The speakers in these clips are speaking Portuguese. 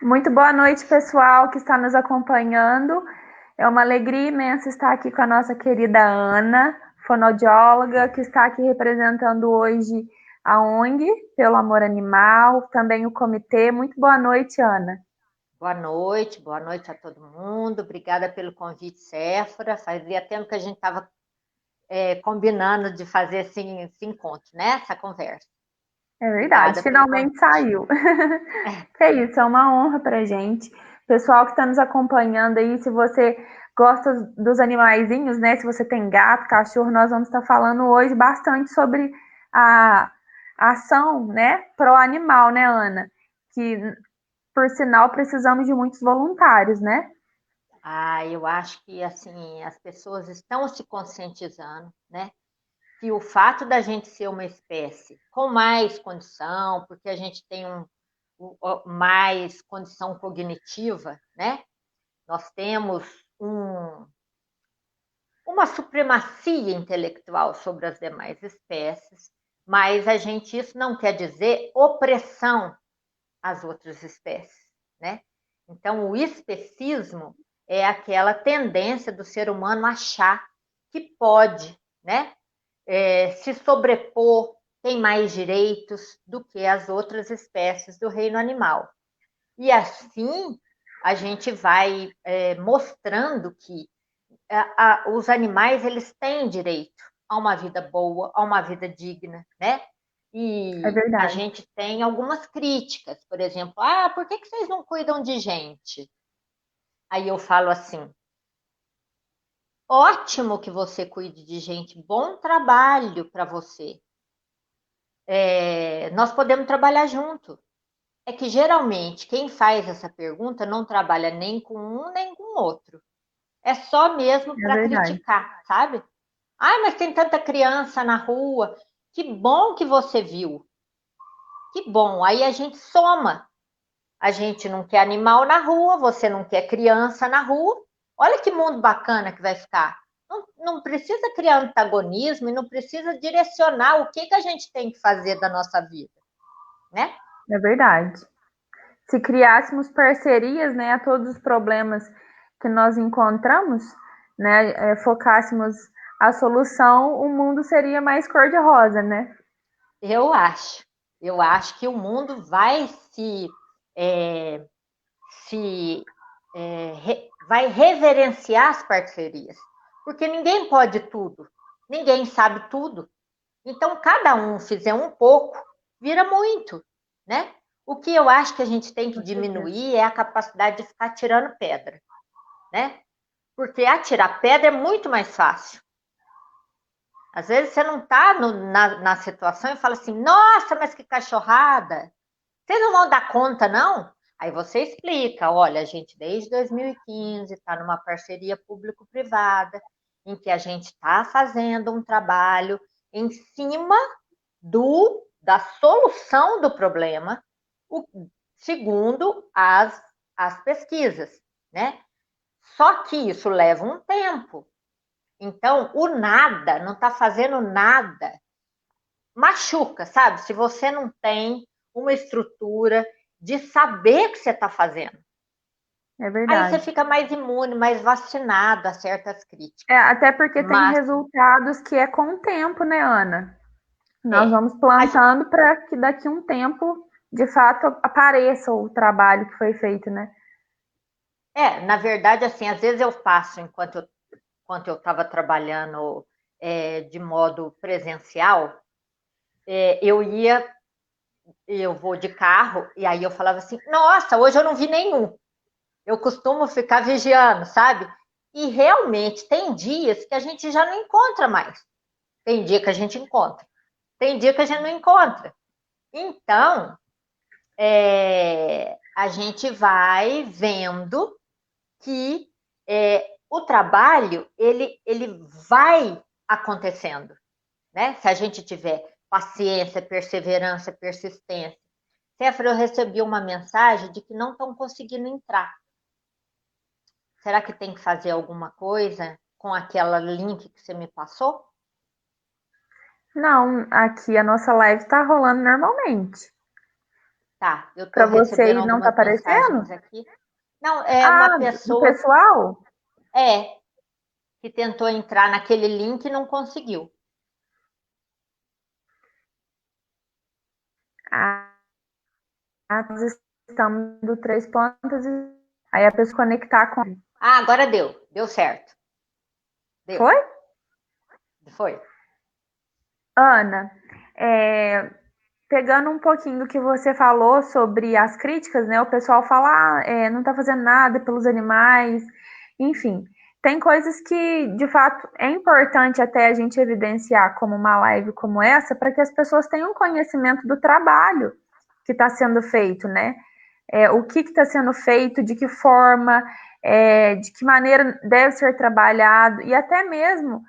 Muito boa noite, pessoal que está nos acompanhando. É uma alegria imensa estar aqui com a nossa querida Ana, fonoaudióloga, que está aqui representando hoje a ONG Pelo Amor Animal, também o comitê. Muito boa noite, Ana. Boa noite a todo mundo. Obrigada pelo convite, Séfora. Fazia tempo que a gente estava combinando de fazer esse encontro, né? Essa conversa. É verdade, Obrigada pelo finalmente convite. saiu. Que é isso, é uma honra pra gente. Pessoal que está nos acompanhando aí, se você gosta dos animaizinhos, né? Se você tem gato, cachorro, nós vamos estar falando hoje bastante sobre a, a ação, né, pró animal, né, Ana? Que, por sinal, precisamos de muitos voluntários, né? Eu acho que assim as pessoas estão se conscientizando, né? Que o fato da gente ser uma espécie com mais condição, porque a gente tem mais condição cognitiva, né? Nós temos um, uma supremacia intelectual sobre as demais espécies, mas isso não quer dizer opressão às outras espécies, né? Então, o especismo é aquela tendência do ser humano achar que pode, né, se sobrepor, tem mais direitos do que as outras espécies do reino animal. E assim a gente vai mostrando que os animais eles têm direito a uma vida boa, a uma vida digna, né? É E a verdade. gente tem algumas críticas, por exemplo, por que vocês não cuidam de gente? Aí eu falo assim, ótimo que você cuide de gente, bom trabalho para você. Nós podemos trabalhar junto. É que geralmente quem faz essa pergunta não trabalha nem com um nem com o outro. É só mesmo É para verdade. criticar, sabe? Ai, mas tem tanta criança na rua. Que bom que você viu. Que bom. Aí a gente soma. A gente não quer animal na rua, você não quer criança na rua. Olha que mundo bacana que vai ficar. Não precisa criar antagonismo e não precisa direcionar o que a gente tem que fazer da nossa vida, né? É verdade. Se criássemos parcerias, né, a todos os problemas que nós encontramos, né, focássemos a solução, o mundo seria mais cor-de-rosa, né? Eu acho. Eu acho que o mundo vai é, vai reverenciar as parcerias, porque ninguém pode tudo, ninguém sabe tudo. Então, cada um fizer um pouco, vira muito, né? O que eu acho que a gente tem que Com certeza. diminuir é a capacidade de ficar tirando pedra, né? Porque atirar pedra é muito mais fácil. Às vezes você não está na situação e fala assim, nossa, mas que cachorrada! Vocês não vão dar conta, não? Aí você explica, olha, a gente desde 2015 está numa parceria público-privada, em que a gente está fazendo um trabalho em cima da solução do problema, segundo as pesquisas, né? Só que isso leva um tempo. Então, o nada, não está fazendo nada, machuca, sabe? Se você não tem uma estrutura de saber o que você está fazendo. É Aí você verdade. fica mais imune, mais vacinado a certas É, críticas. até porque tem Mas, resultados que é com o tempo, né, Ana? Nós é, vamos a gente, plantando para que daqui a um tempo, de fato, apareça o trabalho que foi feito, né? na verdade, assim, às vezes eu passo, enquanto eu estava trabalhando de modo presencial, eu vou de carro, e aí eu falava assim, nossa, hoje eu não vi nenhum. Eu costumo ficar vigiando, sabe? E realmente tem dias que a gente já não encontra mais. Tem dia que a gente encontra. Tem dia que a gente não encontra. Então, a gente vai vendo que o trabalho ele vai acontecendo, né? Se a gente tiver paciência, perseverança, persistência. Céfara, eu recebi uma mensagem de que não estão conseguindo entrar. Será que tem que fazer alguma coisa com aquela link que você me passou? Não, aqui a nossa live está rolando normalmente. Tá, eu estou Para você recebendo e não tá algumas mensagens aparecendo? aqui. Não, é uma Ah, do pessoa pessoal? que tentou entrar naquele link e não conseguiu. Ah, nós estamos do Três Pontas e aí a pessoa conectar com. Ah, agora deu certo. Deu. Foi? Foi. Ana, pegando um pouquinho do que você falou sobre as críticas, né? O pessoal fala, não tá fazendo nada pelos animais, enfim. Tem coisas que, de fato, é importante até a gente evidenciar como uma live como essa, para que as pessoas tenham conhecimento do trabalho que está sendo feito, né? O que está sendo feito, de que forma, de que maneira deve ser trabalhado, e até mesmo,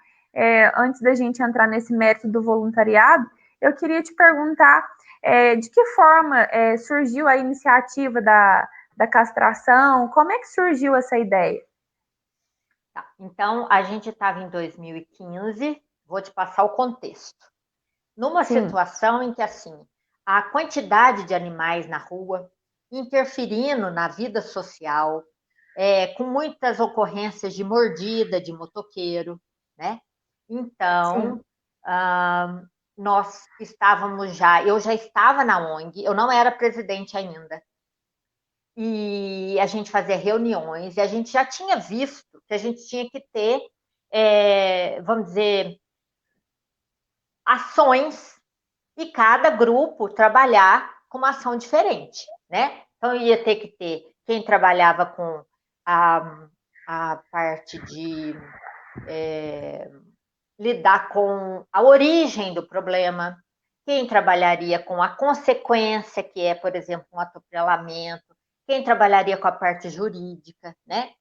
antes da gente entrar nesse mérito do voluntariado, eu queria te perguntar de que forma surgiu a iniciativa da castração, como é que surgiu essa ideia? Tá. Então, a gente estava em 2015, vou te passar o contexto. Numa Sim. situação em que, assim, a quantidade de animais na rua interferindo na vida social, com muitas ocorrências de mordida de motoqueiro, né? Sim. Então, nós estávamos eu já estava na ONG, eu não era presidente ainda, e a gente fazia reuniões, e a gente já tinha visto que a gente tinha que ter, vamos dizer, ações e cada grupo trabalhar com uma ação diferente, né? Então, ia ter que ter quem trabalhava com a parte de lidar com a origem do problema, quem trabalharia com a consequência, que é, por exemplo, um atropelamento, quem trabalharia com a parte jurídica, né?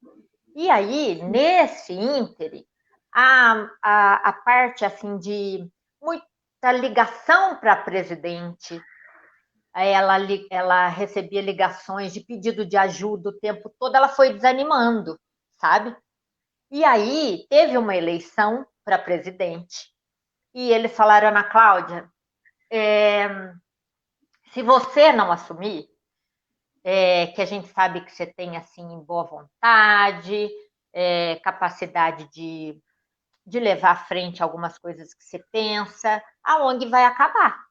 E aí, nesse íntere, a parte assim de muita ligação para a presidente, ela recebia ligações de pedido de ajuda o tempo todo, ela foi desanimando, sabe? E aí teve uma eleição para presidente e eles falaram, Ana Cláudia, se você não assumir, que a gente sabe que você tem assim boa vontade, capacidade de levar à frente algumas coisas que você pensa, a ONG vai acabar.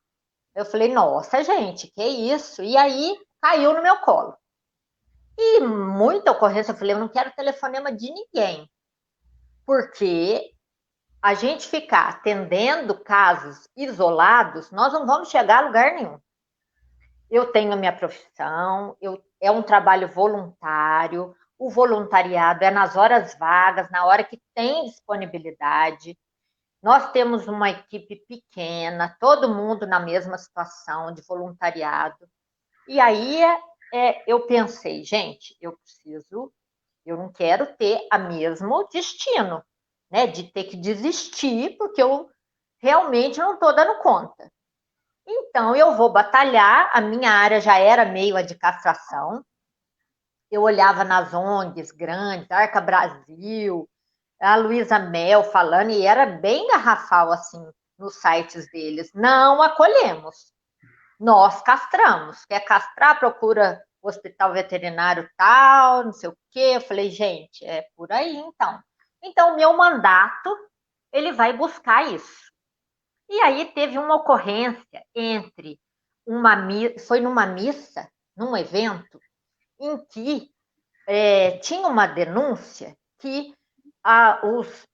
Eu falei, nossa, gente, que isso? E aí caiu no meu colo. E muita ocorrência, eu falei, eu não quero telefonema de ninguém, porque a gente ficar atendendo casos isolados, nós não vamos chegar a lugar nenhum. Eu tenho a minha profissão, é um trabalho voluntário, o voluntariado é nas horas vagas, na hora que tem disponibilidade. Nós temos uma equipe pequena, todo mundo na mesma situação de voluntariado. E aí eu pensei, gente, eu não quero ter o mesmo destino, né? De ter que desistir, porque eu realmente não estou dando conta. Então, eu vou batalhar, a minha área já era meio a de castração, eu olhava nas ONGs grandes, Arca Brasil, a Luísa Mel falando, e era bem garrafal, assim, nos sites deles. Não acolhemos, nós castramos. Quer castrar, procura o hospital veterinário tal, não sei o quê. Eu falei, gente, é por aí, então. Então, o meu mandato, ele vai buscar isso. E aí teve uma ocorrência entre foi numa missa, num evento, em que tinha uma denúncia que os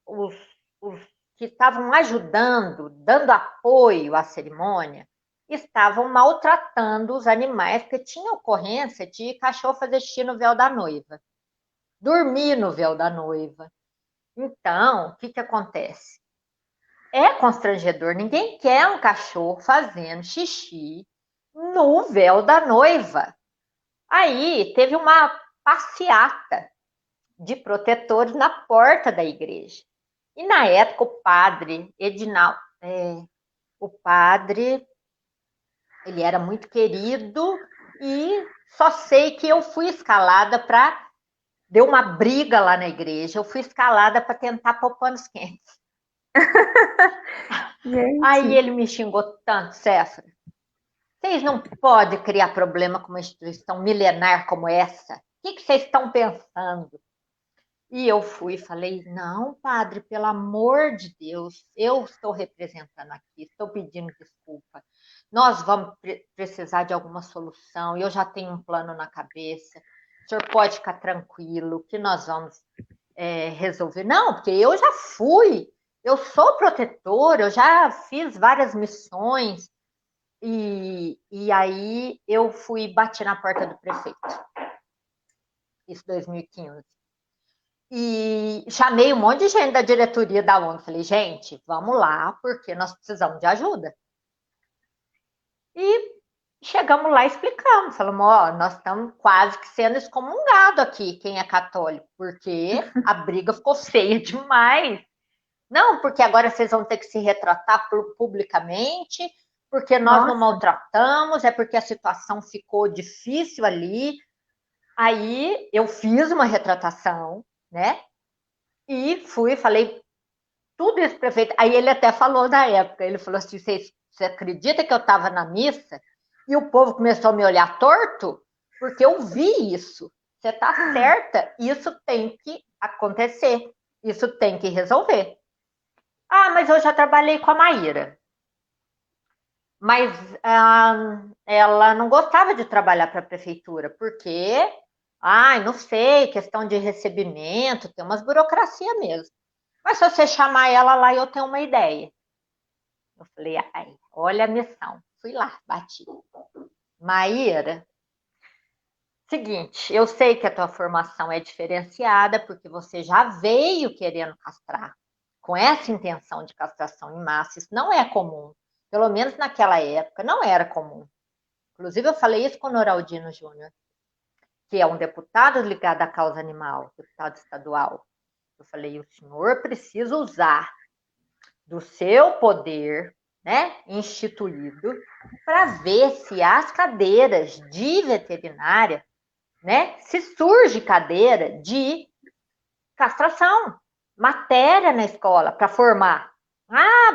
que estavam ajudando, dando apoio à cerimônia, estavam maltratando os animais, porque tinha ocorrência de cachorro fazer xixi no véu da noiva, dormir no véu da noiva. Então, o que acontece? É constrangedor, ninguém quer um cachorro fazendo xixi no véu da noiva. Aí teve uma passeata de protetores na porta da igreja. E na época o padre Edinaldo, o padre, ele era muito querido e só sei que eu fui escalada para deu uma briga lá na igreja, eu fui escalada para tentar pôr panos quentes. Aí Gente. ele me xingou tanto, Céfara. Vocês não podem criar problema com uma instituição milenar como essa. O que vocês estão pensando? E eu fui e falei, não, padre, pelo amor de Deus, eu estou representando aqui, estou pedindo desculpa. Nós vamos precisar de alguma solução, eu já tenho um plano na cabeça. O senhor pode ficar tranquilo que nós vamos resolver. Não, porque eu já fui, eu sou protetora, eu já fiz várias missões. E aí eu fui e bati na porta do prefeito. Isso em 2015. E chamei um monte de gente da diretoria da ONG. Falei, gente, vamos lá, porque nós precisamos de ajuda. E chegamos lá e explicamos. Falamos, ó, nós estamos quase que sendo excomungados aqui, quem é católico, porque a briga ficou feia demais. Não, porque agora vocês vão ter que se retratar publicamente, porque nós não maltratamos, é porque a situação ficou difícil ali. Aí eu fiz uma retratação, né? E fui, falei tudo isso, prefeito. Aí ele até falou na época, ele falou assim, você acredita que eu estava na missa e o povo começou a me olhar torto? Porque eu vi isso. Você está certa, isso tem que acontecer, isso tem que resolver. Ah, mas eu já trabalhei com a Maíra. Mas ela não gostava de trabalhar para a prefeitura, porque, não sei, questão de recebimento, tem umas burocracia mesmo. Mas se você chamar ela lá, eu tenho uma ideia. Eu falei, olha a missão. Fui lá, bati. Maíra, seguinte, eu sei que a tua formação é diferenciada, porque você já veio querendo castrar, com essa intenção de castração em massa. Isso não é comum. Pelo menos naquela época, não era comum. Inclusive, eu falei isso com o Noraldino Júnior, que é um deputado ligado à causa animal, deputado estadual. Eu falei, o senhor precisa usar do seu poder, né, instituído, para ver se as cadeiras de veterinária, né, se surge cadeira de castração, matéria na escola para formar.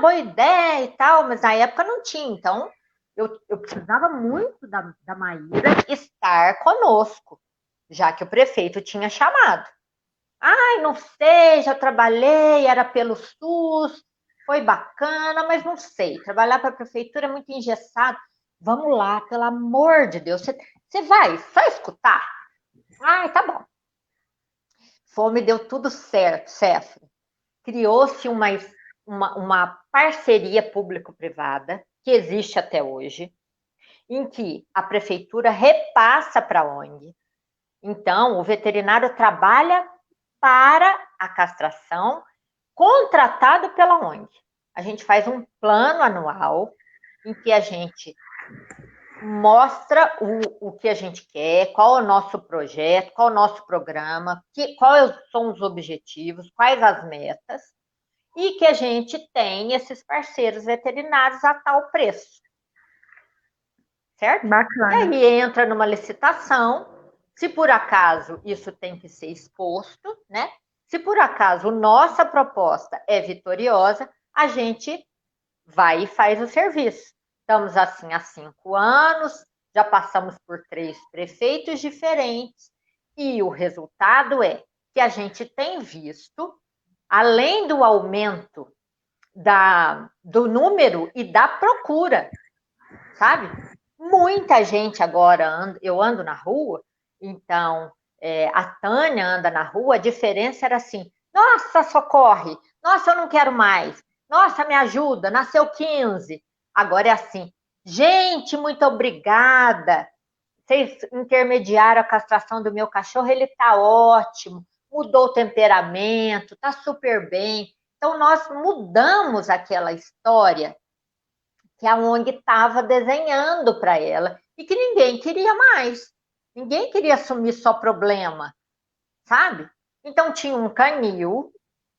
Boa ideia e tal, mas na época não tinha, então eu precisava muito da Maíra estar conosco, já que o prefeito tinha chamado. Não sei, já trabalhei, era pelo SUS, foi bacana, mas não sei. Trabalhar para a prefeitura é muito engessado. Vamos lá, pelo amor de Deus. Você vai só escutar? Tá bom. Fome deu tudo certo, Cefra. Criou-se uma parceria público-privada, que existe até hoje, em que a prefeitura repassa para a ONG. Então, o veterinário trabalha para a castração, contratado pela ONG. A gente faz um plano anual em que a gente mostra o que a gente quer, qual é o nosso projeto, qual é o nosso programa, quais são os objetivos, quais as metas, e que a gente tem esses parceiros veterinários a tal preço. Certo? Bacana. E aí entra numa licitação. Se por acaso isso tem que ser exposto, né? Se por acaso nossa proposta é vitoriosa, a gente vai e faz o serviço. Estamos assim há 5 anos, já passamos por 3 prefeitos diferentes, e o resultado é que a gente tem visto, além do aumento do número e da procura, sabe? Muita gente agora, eu ando na rua, então a Tânia anda na rua, a diferença era assim, nossa, socorre, nossa, eu não quero mais, nossa, me ajuda, nasceu 15. Agora é assim, gente, muito obrigada, vocês intermediaram a castração do meu cachorro, ele tá ótimo, mudou o temperamento, tá super bem. Então, nós mudamos aquela história que a ONG estava desenhando para ela e que ninguém queria mais. Ninguém queria assumir só problema, sabe? Então tinha um canil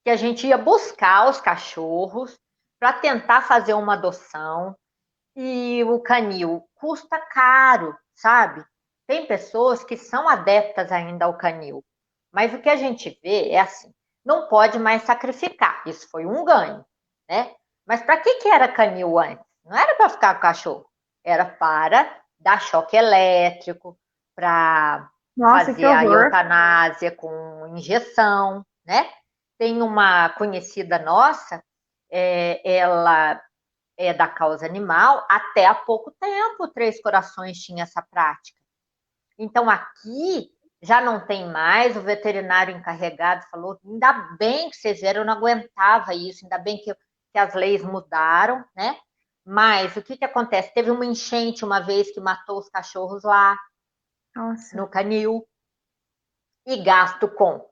que a gente ia buscar os cachorros para tentar fazer uma adoção, e o canil custa caro, sabe? Tem pessoas que são adeptas ainda ao canil, mas o que a gente vê é assim, não pode mais sacrificar, isso foi um ganho, né? Mas para que era canil antes? Não era para ficar com o cachorro, era para dar choque elétrico, para Nossa, que fazer a horror. eutanásia com injeção, né? Tem uma conhecida nossa, ela é da causa animal, até há pouco tempo Três Corações tinha essa prática. Então, aqui já não tem mais, o veterinário encarregado falou, ainda bem que vocês vieram, eu não aguentava isso, ainda bem que as leis mudaram, né? Mas o que acontece? Teve uma enchente uma vez que matou os cachorros lá, Nossa. no canil, e gasto com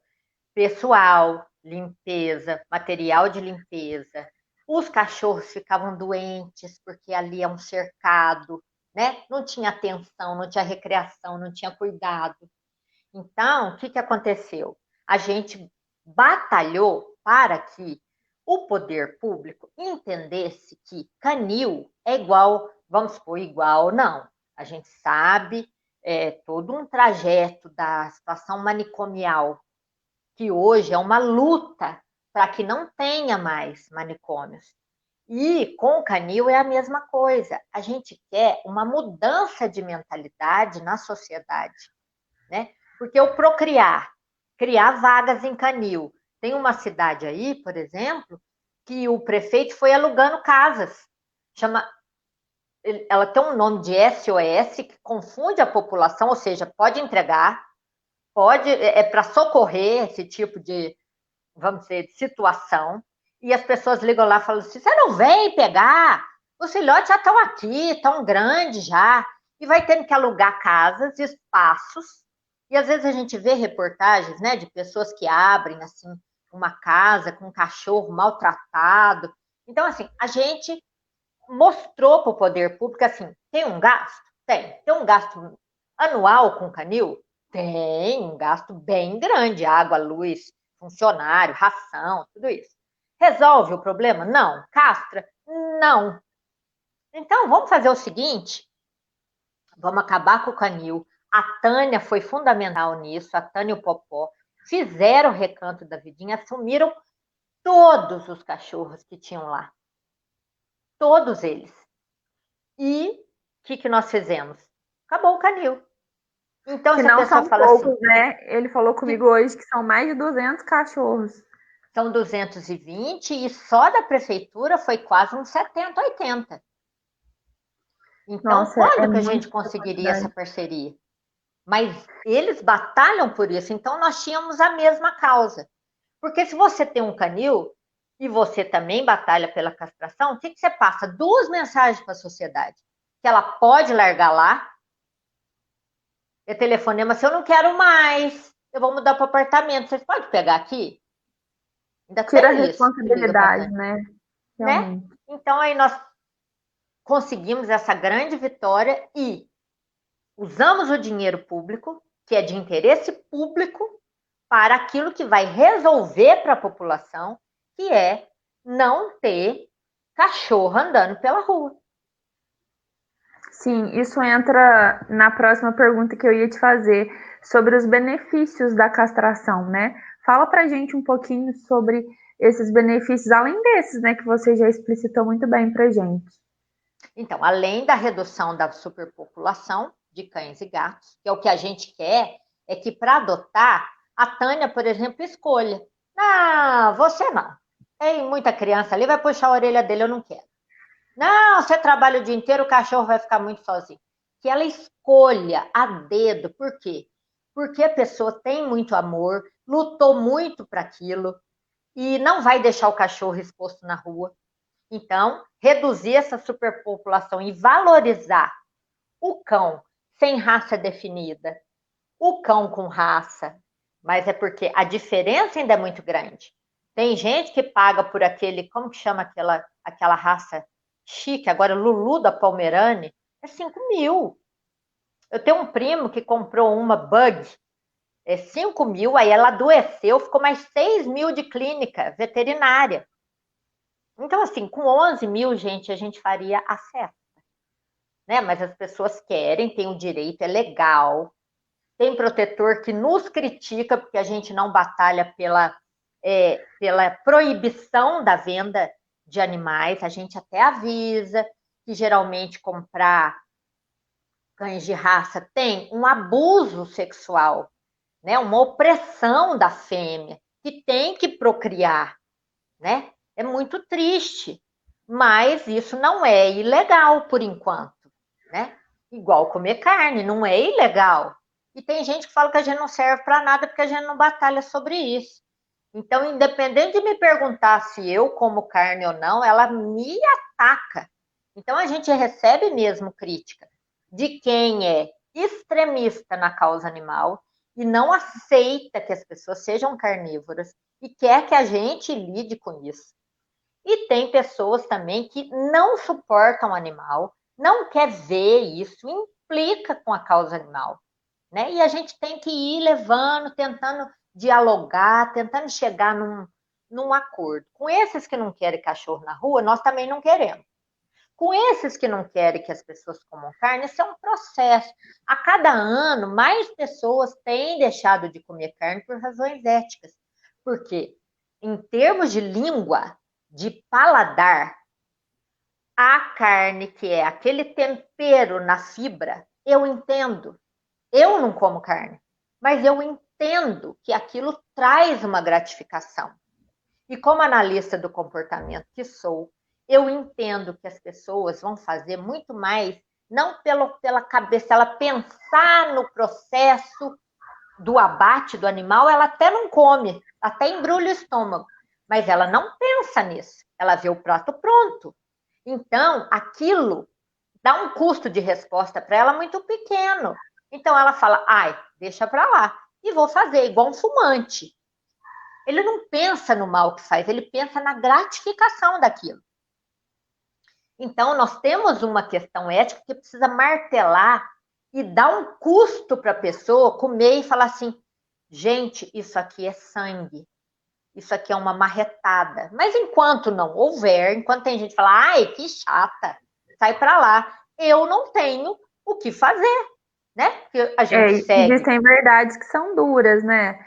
pessoal, limpeza, material de limpeza. Os cachorros ficavam doentes, porque ali é um cercado, né? Não tinha atenção, não tinha recreação, não tinha cuidado. Então, o que aconteceu? A gente batalhou para que o poder público entendesse que canil é igual, vamos supor, igual, não. A gente sabe todo um trajeto da situação manicomial, que hoje é uma luta para que não tenha mais manicômios. E com o canil é a mesma coisa. A gente quer uma mudança de mentalidade na sociedade, né? Porque o procriar, criar vagas em canil. Tem uma cidade aí, por exemplo, que o prefeito foi alugando casas. Ela tem um nome de SOS que confunde a população, ou seja, pode entregar, para socorrer esse tipo de, vamos dizer, de situação. E as pessoas ligam lá e falam assim: você não vem pegar? Os filhotes já estão aqui, tão grandes já. E vai tendo que alugar casas, espaços. E às vezes a gente vê reportagens, né, de pessoas que abrem assim uma casa com um cachorro maltratado. Então, assim, a gente mostrou para o poder público assim: tem um gasto? Tem um gasto anual com canil? Tem um gasto bem grande, água, luz, funcionário, ração, tudo isso. Resolve o problema? Não. Castra? Não. Então, vamos fazer o seguinte, vamos acabar com o canil. A Tânia foi fundamental nisso, a Tânia e o Popó fizeram o recanto da vidinha, assumiram todos os cachorros que tinham lá. Todos eles. E o que nós fizemos? Acabou o canil. Então, Que se a não pessoa são fala assim, poucos, né? Ele falou comigo hoje que são mais de 200 cachorros. são 220 e só da prefeitura foi quase uns 70, 80. Então, Nossa, é quando que a gente muita conseguiria essa quantidade. parceria? Mas eles batalham por isso, então nós tínhamos a mesma causa. Porque se você tem um canil e você também batalha pela castração, o que você passa? Duas mensagens para a sociedade. Que ela pode largar lá, é telefonema, se eu não quero mais, eu vou mudar para o apartamento, vocês podem pegar aqui? Ainda Tira a tem isso que liga para a responsabilidade, Tânia, né? né? Realmente. Então aí nós conseguimos essa grande vitória e usamos o dinheiro público, que é de interesse público, para aquilo que vai resolver para a população, que é não ter cachorro andando pela rua. Sim, isso entra na próxima pergunta que eu ia te fazer sobre os benefícios da castração, né? Fala pra gente um pouquinho sobre esses benefícios, além desses, né, que você já explicitou muito bem pra gente. Então, além da redução da superpopulação de cães e gatos, que é o que a gente quer, é que para adotar, a Tânia, por exemplo, escolha. Não, você não. Tem muita criança ali, vai puxar a orelha dele, eu não quero. Não, você trabalha o dia inteiro, o cachorro vai ficar muito sozinho. Que ela escolha a dedo. Por quê? Porque a pessoa tem muito amor, lutou muito para aquilo e não vai deixar o cachorro exposto na rua. Então, reduzir essa superpopulação e valorizar o cão sem raça definida, o cão com raça, mas é porque a diferença ainda é muito grande. Tem gente que paga por aquele, como que chama aquela raça chique, agora Lulu da Pomerane, é 5.000. Eu tenho um primo que comprou uma Bug, 5.000, aí ela adoeceu, ficou mais 6.000 de clínica veterinária. Então, assim, com 11.000, gente, a gente faria a festa, né? Mas as pessoas querem, têm o direito, é legal. Tem protetor que nos critica porque a gente não batalha pela proibição da venda de animais. A gente até avisa que geralmente comprar cães de raça tem um abuso sexual, né? Uma opressão da fêmea, que tem que procriar, né? É muito triste, mas isso não é ilegal por enquanto, né? Igual comer carne, não é ilegal. E tem gente que fala que a gente não serve para nada porque a gente não batalha sobre isso. Então, independente de me perguntar se eu como carne ou não, ela me ataca. Então, a gente recebe mesmo crítica de quem é extremista na causa animal e não aceita que as pessoas sejam carnívoras e quer que a gente lide com isso. E tem pessoas também que não suportam o animal, não quer ver isso, implica com a causa animal, né? E a gente tem que ir levando, tentando dialogar, tentando chegar num acordo. Com esses que não querem cachorro na rua, nós também não queremos. Com esses que não querem que as pessoas comam carne, isso é um processo. A cada ano, mais pessoas têm deixado de comer carne por razões éticas. Porque, em termos de língua, de paladar, a carne, que é aquele tempero na fibra, eu entendo. Eu não como carne, mas eu entendo que aquilo traz uma gratificação. E como analista do comportamento que sou, eu entendo que as pessoas vão fazer muito mais, não pela cabeça, ela pensar no processo do abate do animal, ela até não come, até embrulha o estômago, mas ela não pensa nisso, ela vê o prato pronto. Então, aquilo dá um custo de resposta para ela muito pequeno. Então, ela fala, ai, deixa para lá, e vou fazer, igual um fumante. Ele não pensa no mal que faz, ele pensa na gratificação daquilo. Então, nós temos uma questão ética que precisa martelar e dar um custo para a pessoa comer e falar assim, gente, isso aqui é sangue, isso aqui é uma marretada. Mas enquanto não houver, enquanto tem gente que fala, ai, que chata, sai para lá, eu não tenho o que fazer, né? Porque a gente segue. Existem verdades que são duras, né?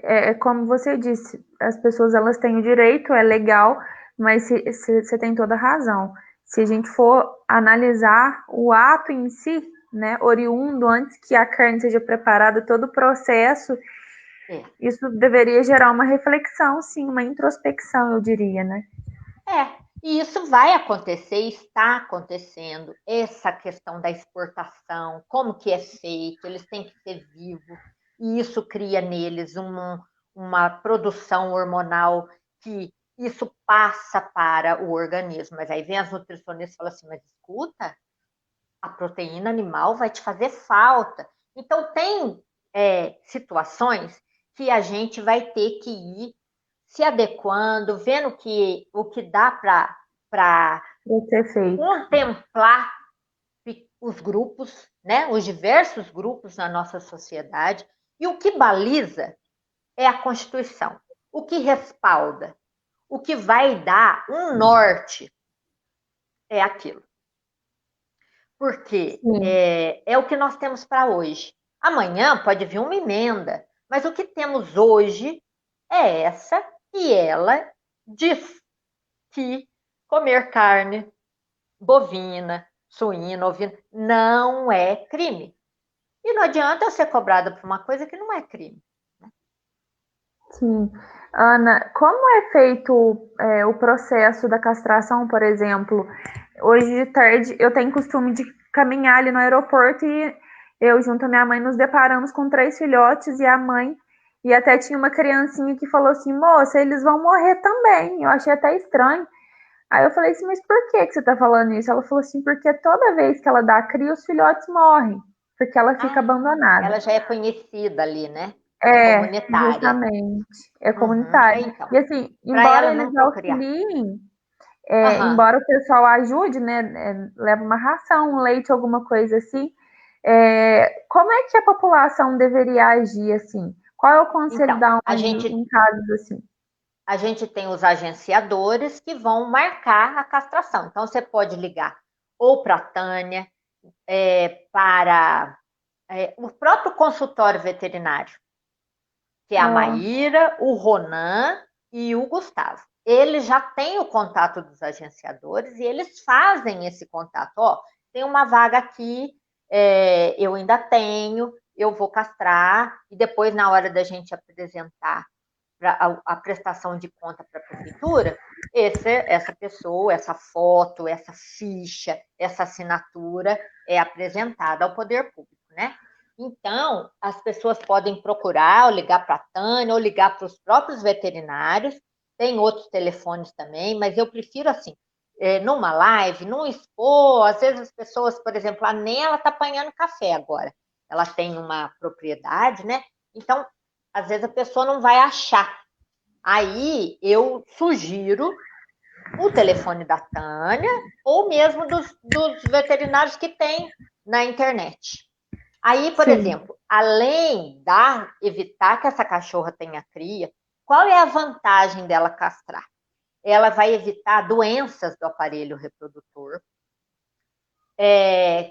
É como você disse, as pessoas elas têm o direito, é legal, mas você tem toda a razão. Se a gente for analisar o ato em si, né, oriundo antes que a carne seja preparada, todo o processo, isso deveria gerar uma reflexão, sim, uma introspecção, eu diria, né? E isso vai acontecer, está acontecendo, essa questão da exportação, como que é feito, eles têm que ser vivos, e isso cria neles uma produção hormonal que isso passa para o organismo. Mas aí vem as nutricionistas e falam assim, mas escuta, a proteína animal vai te fazer falta. Então, tem situações que a gente vai ter que ir se adequando, vendo o que dá para contemplar os grupos, né, os diversos grupos na nossa sociedade, e o que baliza é a Constituição, o que respalda, o que vai dar um norte é aquilo. Porque é o que nós temos para hoje. Amanhã pode vir uma emenda, mas o que temos hoje é essa, e ela diz que comer carne bovina, suína, ovina, não é crime. E não adianta eu ser cobrada por uma coisa que não é crime. Sim. Ana, como é feito o processo da castração, por exemplo? Hoje de tarde eu tenho costume de caminhar ali no aeroporto e eu junto à minha mãe nos deparamos com 3 filhotes e a mãe, e até tinha uma criancinha que falou assim, moça, eles vão morrer também. Eu achei até estranho. Aí eu falei assim, mas por que você tá falando isso? Ela falou assim, porque toda vez que ela dá cria, os filhotes morrem, porque ela fica abandonada. Ela já é conhecida ali, né? É comunitária. Justamente. É comunitária. Então, e assim, embora eles auxiliem, embora o pessoal ajude, né, leva uma ração, um leite, alguma coisa assim, como é que a população deveria agir assim? Qual é o conselho da ONU em casos assim? A gente tem os agenciadores que vão marcar a castração. Então, você pode ligar ou para a Tânia, para o próprio consultório veterinário, que é a Maíra, o Ronan e o Gustavo. Eles já têm o contato dos agenciadores e eles fazem esse contato. Ó, tem uma vaga aqui, eu ainda tenho, eu vou castrar, e depois, na hora da gente apresentar a prestação de conta para a prefeitura, essa pessoa, essa foto, essa ficha, essa assinatura é apresentada ao poder público, né? Então, as pessoas podem procurar, ou ligar para a Tânia, ou ligar para os próprios veterinários, tem outros telefones também, mas eu prefiro assim, numa live, não expor, às vezes as pessoas, por exemplo, a Nela está apanhando café agora, ela tem uma propriedade, né? Então, às vezes a pessoa não vai achar. Aí eu sugiro o telefone da Tânia ou mesmo dos veterinários que tem na internet. Aí, por Sim. exemplo, além de evitar que essa cachorra tenha cria, qual é a vantagem dela castrar? Ela vai evitar doenças do aparelho reprodutor,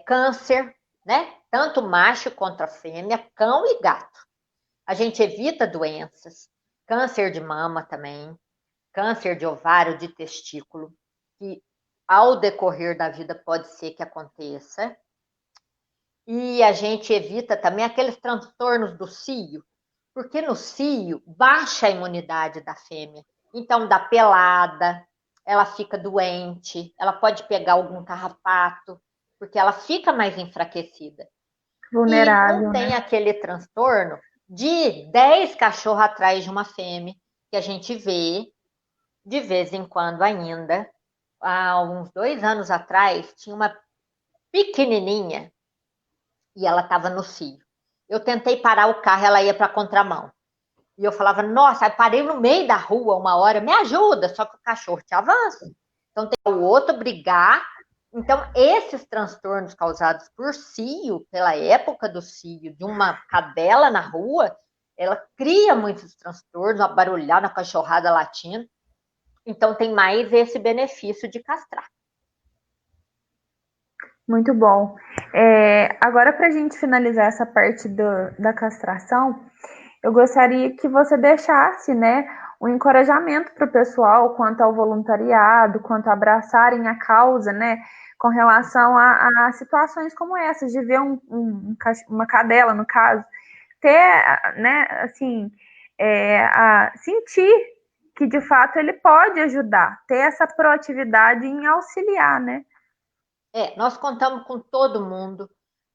câncer, né? Tanto macho quanto a fêmea, cão e gato. A gente evita doenças, câncer de mama também, câncer de ovário, de testículo, que ao decorrer da vida pode ser que aconteça. E a gente evita também aqueles transtornos do cio, porque no cio baixa a imunidade da fêmea. Então dá pelada, ela fica doente, ela pode pegar algum carrapato, porque ela fica mais enfraquecida. E não Vulnerável, tem né? aquele transtorno de 10 cachorros atrás de uma fêmea, que a gente vê de vez em quando ainda. Há uns 2 anos atrás, tinha uma pequenininha e ela estava no cio. Eu tentei parar o carro, ela ia para a contramão. E eu falava, nossa, eu parei no meio da rua uma hora, me ajuda, só que o cachorro te avança. Então tem o outro brigar. Então, esses transtornos causados por cio, pela época do cio, de uma cadela na rua, ela cria muitos transtornos, uma barulhada, uma cachorrada latindo. Então, tem mais esse benefício de castrar. Muito bom. Agora, para a gente finalizar essa parte da castração, eu gostaria que você deixasse, né, um encorajamento para o pessoal quanto ao voluntariado, quanto a abraçarem a causa, né, com relação a situações como essas, de ver uma cadela, no caso, ter, né, assim, sentir que de fato ele pode ajudar, ter essa proatividade em auxiliar, né? Nós contamos com todo mundo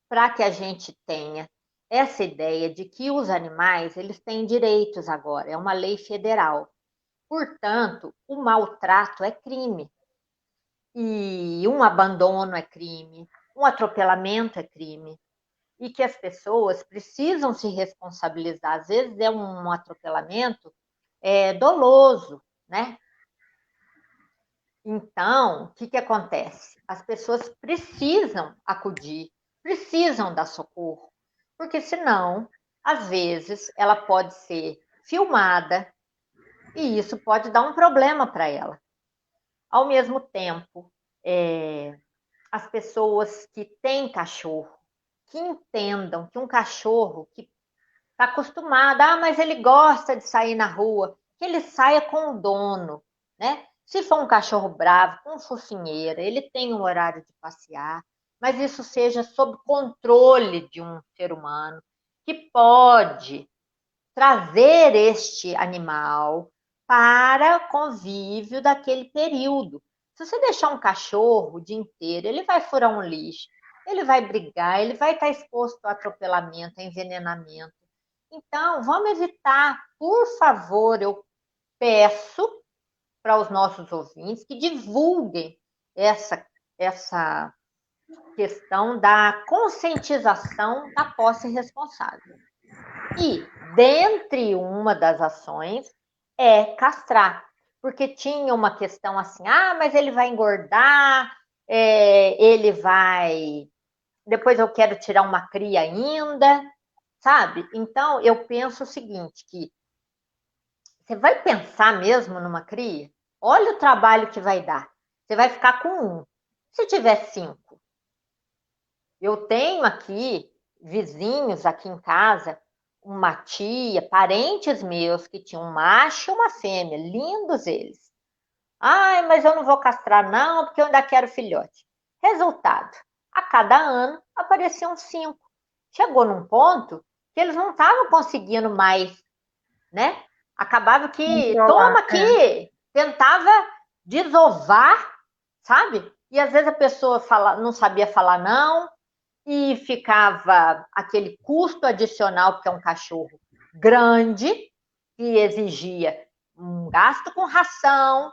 para que a gente tenha essa ideia de que os animais eles têm direitos agora, é uma lei federal. Portanto, o maltrato é crime. E um abandono é crime, um atropelamento é crime. E que as pessoas precisam se responsabilizar. Às vezes é um atropelamento doloso, né? Então, o que acontece? As pessoas precisam acudir, precisam dar socorro, porque senão, às vezes, ela pode ser filmada e isso pode dar um problema para ela. Ao mesmo tempo, as pessoas que têm cachorro, que entendam que um cachorro que está acostumado, mas ele gosta de sair na rua, que ele saia com o dono, né? Se for um cachorro bravo, com fofinheira, ele tem um horário de passear, mas isso seja sob controle de um ser humano que pode trazer este animal para convívio daquele período. Se você deixar um cachorro o dia inteiro, ele vai furar um lixo, ele vai brigar, ele vai estar exposto a atropelamento, a envenenamento. Então, vamos evitar, por favor, eu peço para os nossos ouvintes que divulguem essa questão da conscientização da posse responsável. E, dentre uma das ações, é castrar. Porque tinha uma questão assim, mas ele vai engordar, ele vai... Depois eu quero tirar uma cria ainda, sabe? Então, eu penso o seguinte, que você vai pensar mesmo numa cria? Olha o trabalho que vai dar. Você vai ficar com um. Se tiver 5. Eu tenho aqui vizinhos aqui em casa, uma tia, parentes meus que tinham um macho e uma fêmea, lindos eles. Mas eu não vou castrar não, porque eu ainda quero filhote. Resultado, A cada ano apareciam 5. Chegou num ponto que eles não estavam conseguindo mais, né? Acabava que Controlar. toma aqui, tentava desovar, sabe? E às vezes a pessoa não sabia falar não, e ficava aquele custo adicional, porque é um cachorro grande, que exigia um gasto com ração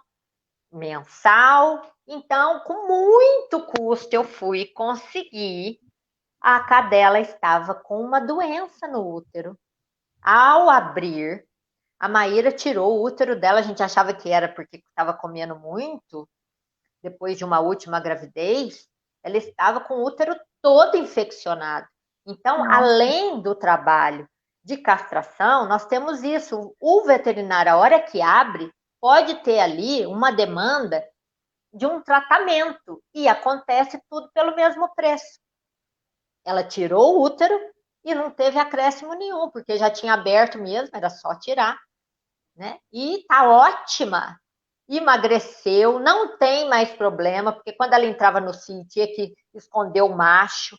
mensal. Então, com muito custo, eu fui conseguir. A cadela estava com uma doença no útero. Ao abrir, a Maíra tirou o útero dela, a gente achava que era porque estava comendo muito, depois de uma última gravidez, ela estava com o útero todo infeccionado. Então, Nossa. além do trabalho de castração, nós temos isso. O veterinário, a hora que abre, pode ter ali uma demanda de um tratamento e acontece tudo pelo mesmo preço. Ela tirou o útero e não teve acréscimo nenhum, porque já tinha aberto mesmo, era só tirar, né? E tá ótima. Emagreceu, não tem mais problema, porque quando ela entrava no cio, tinha que esconder o macho.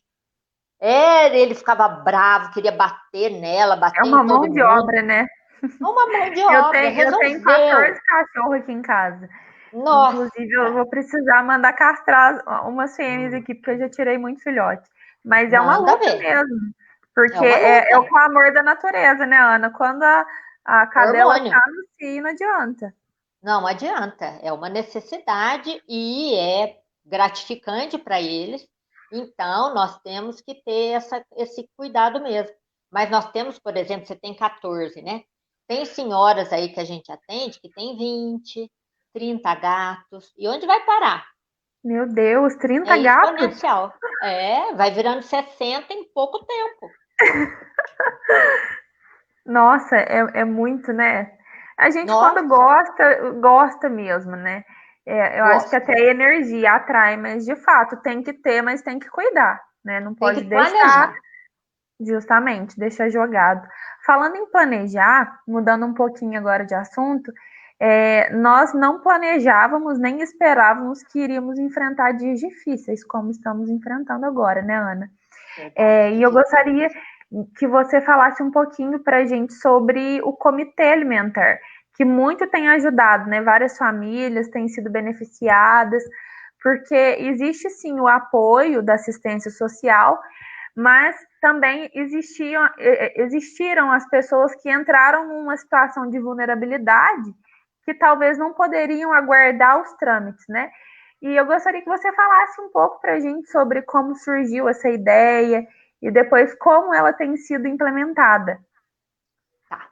Ele ficava bravo, queria bater nela, É bater em uma mão todo de mundo. obra, né? Uma mão de Eu obra, tenho, eu tenho 14 resolveu. cachorros aqui em casa. Inclusive, eu Nossa, vou precisar mandar castrar umas fêmeas hum, aqui, porque eu já tirei muito filhote. Mas é uma manda luta ver. mesmo, É porque uma é o luta. clamor da natureza, né, Ana? Quando a cadela Hormônio. tá no cio, não adianta. Não adianta, é uma necessidade e é gratificante para eles. Então, nós temos que ter esse cuidado mesmo. Mas nós temos, por exemplo, você tem 14, né? Tem senhoras aí que a gente atende que tem 20, 30 gatos. E onde vai parar? Meu Deus, 30 É gatos? exponencial. Vai virando 60 em pouco tempo. Nossa, é muito, né? A gente, quando Nossa, gosta, gosta mesmo, né? Eu acho que até gosta. a energia atrai, mas de fato tem que ter, mas tem que cuidar, né? Não Tem que pode deixar, planejar. justamente, deixar jogado. Falando em planejar, mudando um pouquinho agora de assunto, nós não planejávamos nem esperávamos que iríamos enfrentar dias difíceis, como estamos enfrentando agora, né, Ana? Verdade, E eu difícil. gostaria que você falasse um pouquinho para a gente sobre o Comitê Alimentar, que muito tem ajudado, né? Várias famílias têm sido beneficiadas, porque existe sim o apoio da assistência social, mas também existiram as pessoas que entraram numa situação de vulnerabilidade que talvez não poderiam aguardar os trâmites, né? E eu gostaria que você falasse um pouco para a gente sobre como surgiu essa ideia e depois como ela tem sido implementada. Tá.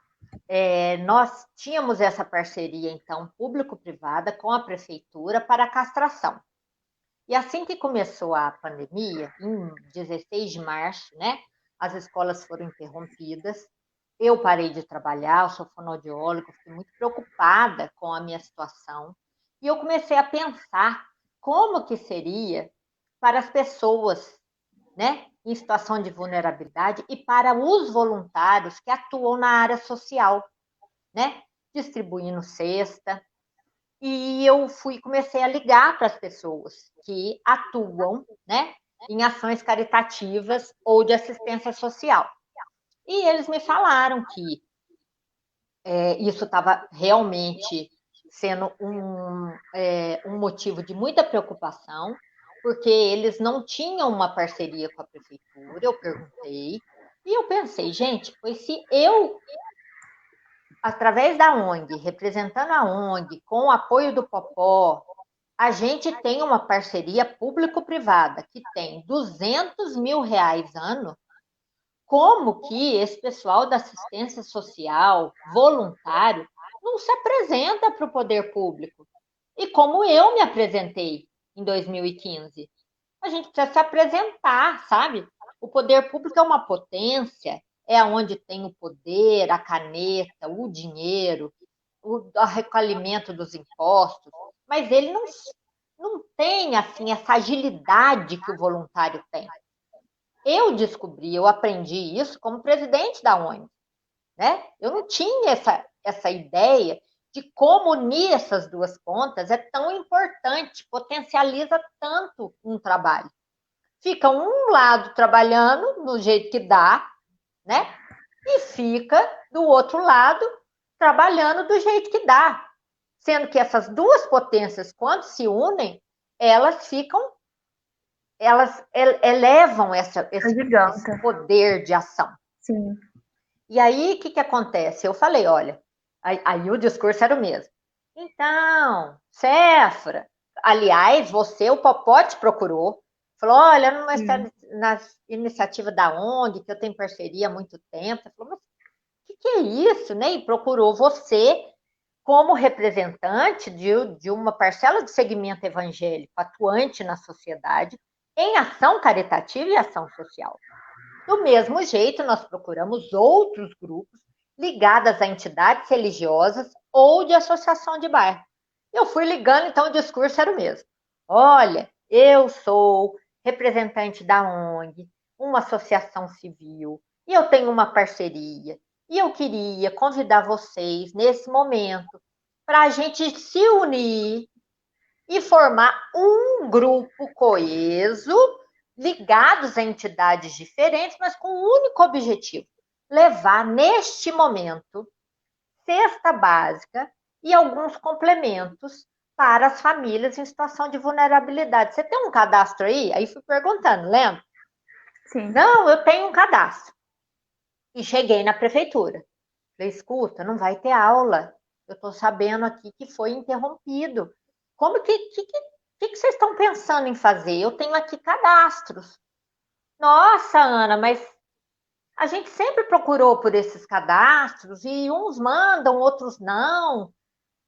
Nós tínhamos essa parceria, então, público-privada com a prefeitura para a castração. E assim que começou a pandemia, em 16 de março, né, as escolas foram interrompidas. Eu parei de trabalhar, eu sou fonoaudióloga, fiquei muito preocupada com a minha situação. E eu comecei a pensar como que seria para as pessoas, né, em situação de vulnerabilidade e para os voluntários que atuam na área social, né, distribuindo cesta. E eu comecei a ligar para as pessoas que atuam, né, em ações caritativas ou de assistência social. E eles me falaram que isso estava realmente sendo um motivo de muita preocupação, porque eles não tinham uma parceria com a prefeitura. Eu perguntei e eu pensei, gente, pois se eu, através da ONG, representando a ONG, com o apoio do Popó, a gente tem uma parceria público-privada que tem R$ 200 mil ano. Como que esse pessoal da assistência social, voluntário, não se apresenta para o poder público? E como eu me apresentei em 2015, a gente precisa se apresentar, sabe? O poder público é uma potência, é onde tem o poder, a caneta, o dinheiro, o recolhimento dos impostos, mas ele não tem assim essa agilidade que o voluntário tem. Eu descobri, eu aprendi isso como presidente da ONG, né? Eu não tinha essa ideia de como unir essas duas pontas é tão importante, potencializa tanto um trabalho. fica um lado trabalhando no jeito que dá, né? E fica do outro lado trabalhando do jeito que dá. Sendo que essas duas potências, quando se unem, elas elevam esse poder de ação. Sim. E aí, o que acontece? Eu falei, olha, aí o discurso era o mesmo. Então, Séfora, aliás, o Popó te procurou, falou, olha, na iniciativa da ONG, que eu tenho parceria há muito tempo, você falou, mas o que é isso, né? E procurou você como representante de uma parcela do segmento evangélico atuante na sociedade em ação caritativa e ação social. Do mesmo jeito, nós procuramos outros grupos ligados a entidades religiosas ou de associação de bairro. Eu fui ligando, então o discurso era o mesmo. Olha, eu sou representante da ONG, uma associação civil, e eu tenho uma parceria, e eu queria convidar vocês, nesse momento, para a gente se unir e formar um grupo coeso, ligados a entidades diferentes, mas com um único objetivo: levar, neste momento, cesta básica e alguns complementos para as famílias em situação de vulnerabilidade. Você tem um cadastro aí? Aí fui perguntando, lembra? Sim. Não, eu tenho um cadastro. E cheguei na prefeitura. Falei, escuta, não vai ter aula. Eu estou sabendo aqui que foi interrompido. Como que vocês estão pensando em fazer? Eu tenho aqui cadastros. Nossa, Ana, mas a gente sempre procurou por esses cadastros e uns mandam, outros não.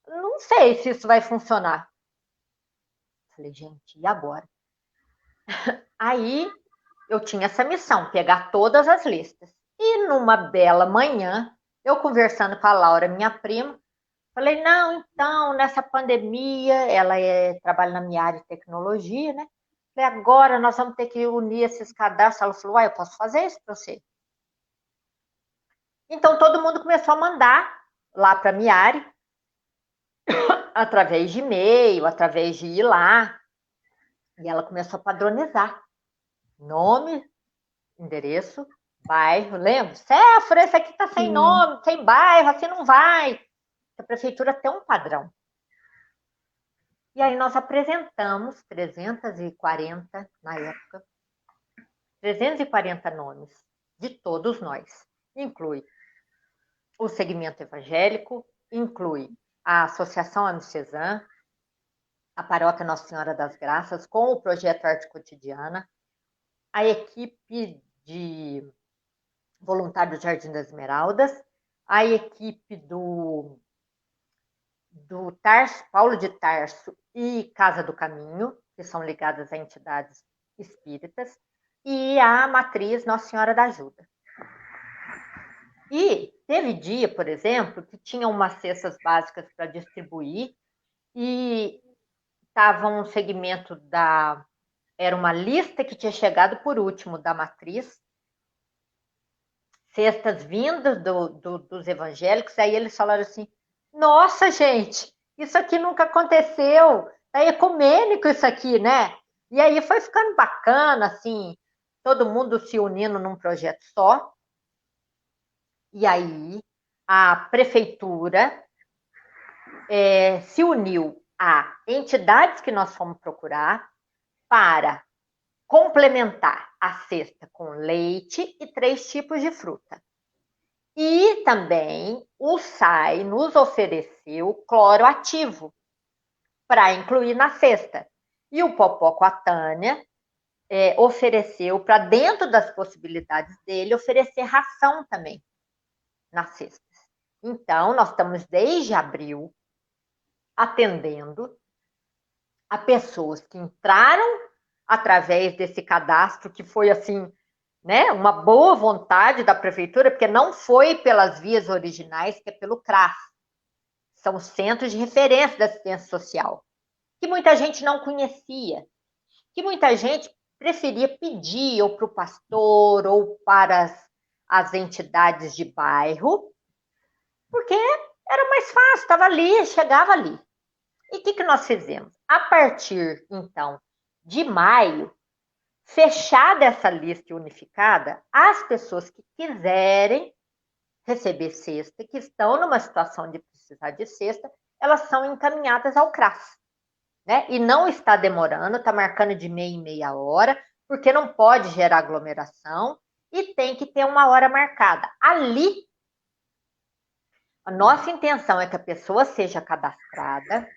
Não sei se isso vai funcionar. Falei, gente, e agora? Aí eu tinha essa missão, pegar todas as listas. E numa bela manhã, eu conversando com a Laura, minha prima, falei, não, então, nessa pandemia, ela trabalha na minha área de tecnologia, né? Falei, agora nós vamos ter que unir esses cadastros. Ela falou, eu posso fazer isso para você? Então, todo mundo começou a mandar lá para a minha área, através de e-mail, através de ir lá. E ela começou a padronizar. Nome, endereço, bairro, lembra? Séfora, esse aqui está sem nome, sem bairro, assim não vai. A prefeitura tem um padrão. E aí nós apresentamos 340, na época, 340 nomes de todos nós. Inclui o segmento evangélico, inclui a Associação Amicezã, a Paróquia Nossa Senhora das Graças, com o projeto Arte Cotidiana, a equipe de voluntários do Jardim das Esmeraldas, a equipe do Paulo de Tarso e Casa do Caminho, que são ligadas a entidades espíritas, e a matriz Nossa Senhora da Ajuda. E teve dia, por exemplo, que tinha umas cestas básicas para distribuir e estava um segmento era uma lista que tinha chegado por último da matriz, cestas vindas dos evangélicos, aí eles falaram assim, nossa, gente, isso aqui nunca aconteceu, é ecumênico isso aqui, né? E aí foi ficando bacana, assim, todo mundo se unindo num projeto só. E aí a prefeitura se uniu a entidades que nós fomos procurar para complementar a cesta com leite e 3 tipos de fruta. E também o SAI nos ofereceu cloro ativo para incluir na cesta. E o Popó com a Tânia ofereceu, para dentro das possibilidades dele, oferecer ração também nas cestas. Então, nós estamos desde abril atendendo a pessoas que entraram através desse cadastro, que foi assim, né, uma boa vontade da prefeitura, porque não foi pelas vias originais, que é pelo CRAS. São os centros de referência da assistência social, que muita gente não conhecia, que muita gente preferia pedir ou para o pastor ou para as entidades de bairro, porque era mais fácil, estava ali, chegava ali. E o que nós fizemos? A partir, então, de maio, fechada essa lista unificada, as pessoas que quiserem receber cesta, que estão numa situação de precisar de cesta, elas são encaminhadas ao CRAS, né? E não está demorando, está marcando de meia em meia hora, porque não pode gerar aglomeração e tem que ter uma hora marcada. Ali, a nossa intenção é que a pessoa seja cadastrada,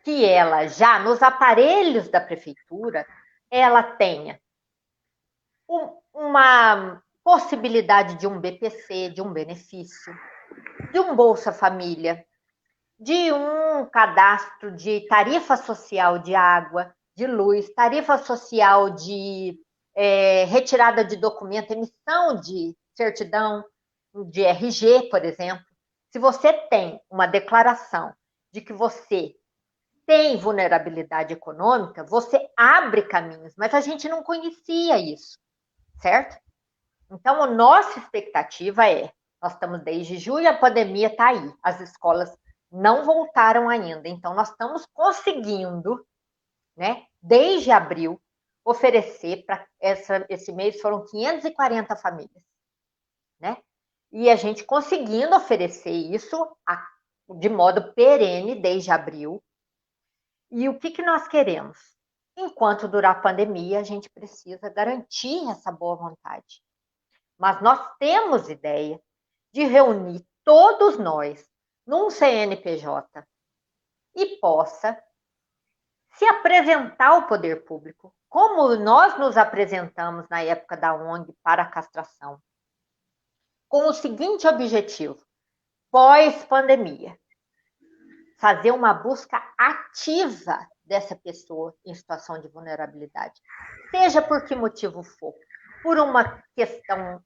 que ela já, nos aparelhos da prefeitura, ela tenha uma possibilidade de um BPC, de um benefício, de um Bolsa Família, de um cadastro de tarifa social de água, de luz, tarifa social de retirada de documento, emissão de certidão de RG, por exemplo. Se você tem uma declaração de que você tem vulnerabilidade econômica, você abre caminhos, mas a gente não conhecia isso, certo? Então, a nossa expectativa nós estamos desde julho, a pandemia está aí, as escolas não voltaram ainda, então nós estamos conseguindo, né, desde abril, oferecer para esse mês foram 540 famílias, né? E a gente conseguindo oferecer isso de modo perene desde abril. E o que nós queremos? Enquanto durar a pandemia, a gente precisa garantir essa boa vontade. Mas nós temos ideia de reunir todos nós num CNPJ e possa se apresentar ao poder público, como nós nos apresentamos na época da ONG para a castração, com o seguinte objetivo: pós-pandemia, fazer uma busca ativa dessa pessoa em situação de vulnerabilidade, seja por que motivo for, por uma questão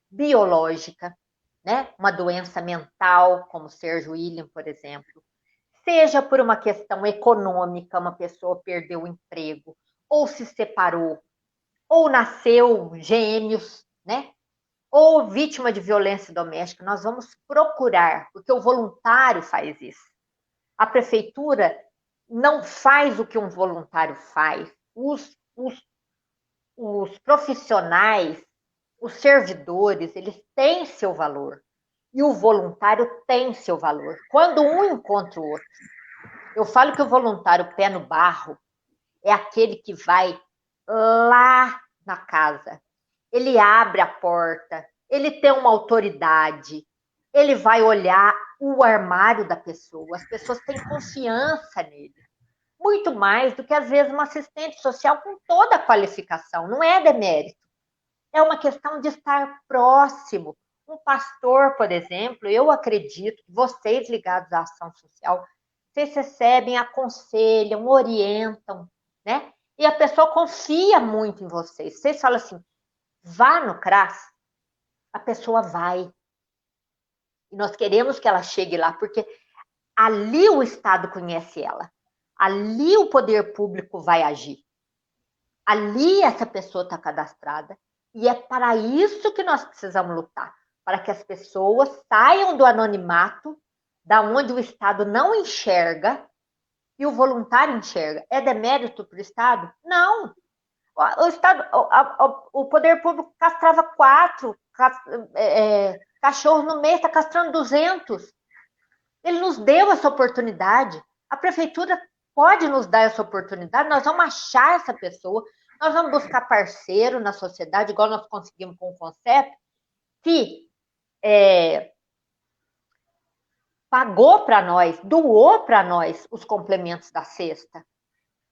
biológica, né? Uma doença mental, como o Sérgio William, por exemplo, seja por uma questão econômica, uma pessoa perdeu o emprego, ou se separou, ou nasceu gêmeos, né? Ou vítima de violência doméstica, nós vamos procurar, porque o voluntário faz isso. A prefeitura não faz o que um voluntário faz. Os profissionais, os servidores, eles têm seu valor. E o voluntário tem seu valor. Quando um encontra o outro. Eu falo que o voluntário pé no barro é aquele que vai lá na casa. Ele abre a porta, ele tem uma autoridade, ele vai olhar o armário da pessoa. As pessoas têm confiança nele. Muito mais do que, às vezes, uma assistente social com toda a qualificação. Não é demérito. É uma questão de estar próximo. Um pastor, por exemplo, eu acredito que vocês ligados à ação social, vocês recebem, aconselham, orientam, né? E a pessoa confia muito em vocês. Vocês falam assim, vá no CRAS, a pessoa vai. E nós queremos que ela chegue lá, porque ali o Estado conhece ela. Ali o poder público vai agir. Ali essa pessoa está cadastrada. E é para isso que nós precisamos lutar. Para que as pessoas saiam do anonimato, da onde o Estado não enxerga, e o voluntário enxerga. É demérito para o Estado? Não. O Estado, o poder público castrava 4 cachorros no mês, está castrando 200. Ele nos deu essa oportunidade. A prefeitura pode nos dar essa oportunidade, nós vamos achar essa pessoa, nós vamos buscar parceiro na sociedade, igual nós conseguimos com o Concep, que pagou para nós, doou para nós os complementos da cesta,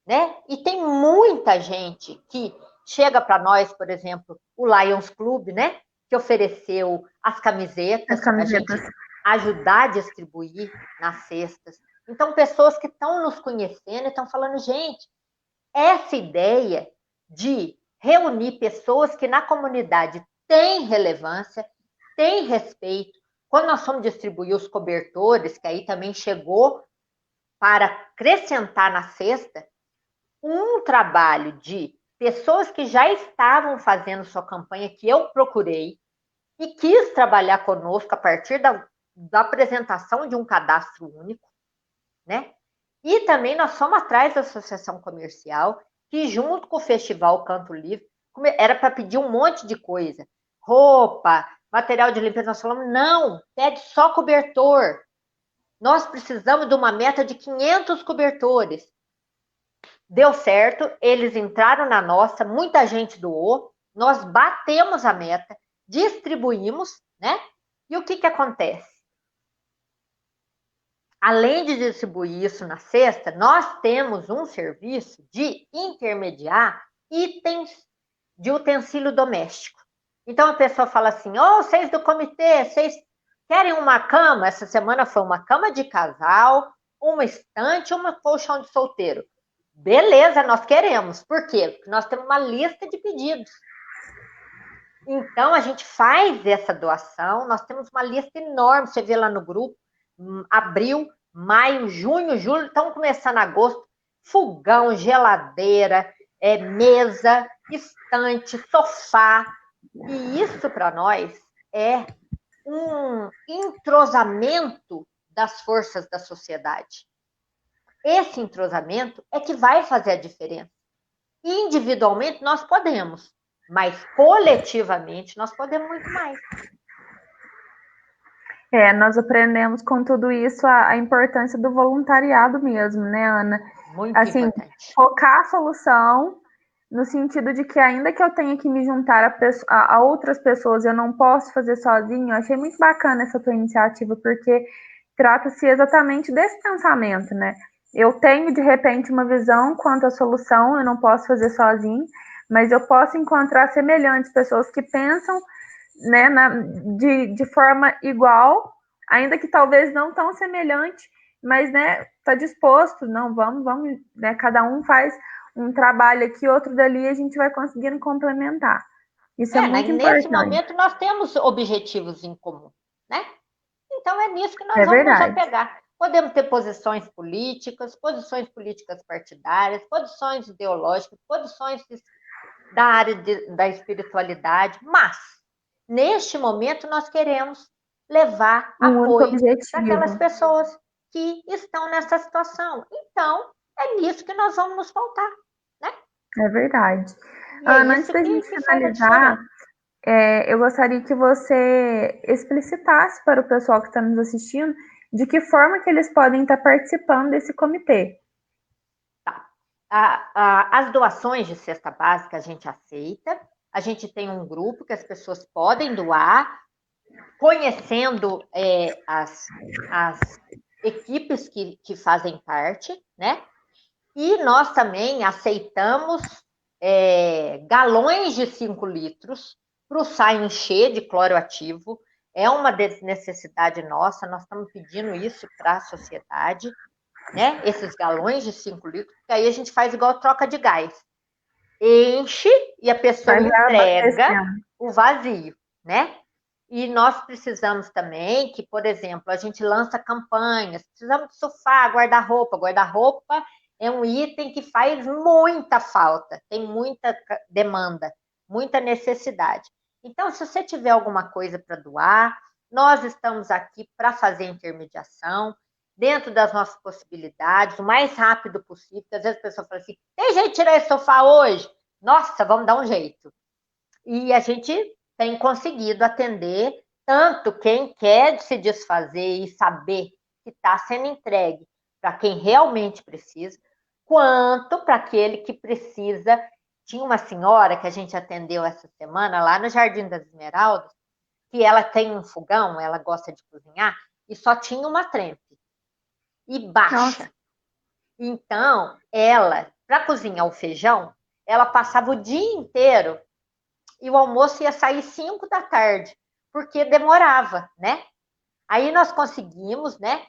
né? E tem muita gente que chega para nós, por exemplo, o Lions Club, né? Que ofereceu as camisetas. A gente ajudar a distribuir nas cestas. Então, pessoas que estão nos conhecendo e estão falando, gente, essa ideia de reunir pessoas que na comunidade têm relevância, têm respeito. Quando nós fomos distribuir os cobertores, que aí também chegou para acrescentar na cesta, um trabalho de pessoas que já estavam fazendo sua campanha, que eu procurei, e quis trabalhar conosco a partir da apresentação de um cadastro único, né? E também nós fomos atrás da associação comercial que junto com o Festival Canto Livre, era para pedir um monte de coisa. Roupa, material de limpeza. Nós falamos, não, pede só cobertor. Nós precisamos de uma meta de 500 cobertores. Deu certo, eles entraram na nossa, muita gente doou, nós batemos a meta, distribuímos, né? E o que acontece? Além de distribuir isso na cesta, nós temos um serviço de intermediar itens de utensílio doméstico. Então a pessoa fala assim: vocês do comitê, vocês querem uma cama? Essa semana foi uma cama de casal, uma estante, uma colchão de solteiro. Beleza, nós queremos. Por quê? Porque nós temos uma lista de pedidos. Então, a gente faz essa doação, nós temos uma lista enorme, você vê lá no grupo, abril, maio, junho, julho, estão começando agosto, fogão, geladeira, mesa, estante, sofá. E isso, para nós, é um entrosamento das forças da sociedade. Esse entrosamento é que vai fazer a diferença. Individualmente, nós podemos, mas coletivamente, nós podemos muito mais. Nós aprendemos com tudo isso a importância do voluntariado mesmo, né, Ana? Muito importante. Focar a solução no sentido de que ainda que eu tenha que me juntar a outras pessoas, eu não posso fazer sozinho. Eu achei muito bacana essa tua iniciativa, porque trata-se exatamente desse pensamento, né? Eu tenho, de repente, uma visão quanto à solução, eu não posso fazer sozinho, mas eu posso encontrar semelhantes, pessoas que pensam, né, de forma igual, ainda que talvez não tão semelhante, mas, né, tá disposto, não, vamos, né, cada um faz um trabalho aqui, outro dali, e a gente vai conseguindo complementar. Isso é muito importante. Nesse momento, nós temos objetivos em comum, né? Então, é nisso que nós vamos nos apegar. Podemos ter posições políticas partidárias, posições ideológicas, posições da área da espiritualidade, mas, neste momento, nós queremos levar apoio daquelas pessoas que estão nessa situação. Então, é nisso que nós vamos nos pautar, né? É verdade. Ana, antes da gente finalizar, eu gostaria que você explicitasse para o pessoal que está nos assistindo de que forma que eles podem estar participando desse comitê. Tá. As doações de cesta básica a gente aceita, a gente tem um grupo que as pessoas podem doar, conhecendo as equipes que fazem parte, né? E nós também aceitamos galões de 5 litros para o SAI encher de cloro ativo. É uma necessidade nossa, nós estamos pedindo isso para a sociedade, né? Esses galões de 5 litros, porque aí a gente faz igual troca de gás. Enche e a pessoa entrega o vazio, né? E nós precisamos também que, por exemplo, a gente lança campanhas, precisamos de sofá, guarda-roupa. Guarda-roupa é um item que faz muita falta, tem muita demanda, muita necessidade. Então, se você tiver alguma coisa para doar, nós estamos aqui para fazer intermediação, dentro das nossas possibilidades, o mais rápido possível, porque às vezes a pessoa fala assim, tem jeito de tirar esse sofá hoje? Nossa, vamos dar um jeito. E a gente tem conseguido atender tanto quem quer se desfazer e saber que está sendo entregue para quem realmente precisa, quanto para aquele que precisa. Tinha uma senhora que a gente atendeu essa semana lá no Jardim das Esmeraldas, que ela tem um fogão, ela gosta de cozinhar, e só tinha uma trempe. E baixa. Nossa. Então, ela, para cozinhar o feijão, ela passava o dia inteiro e o almoço ia sair 5 da tarde, porque demorava, né? Aí nós conseguimos, né,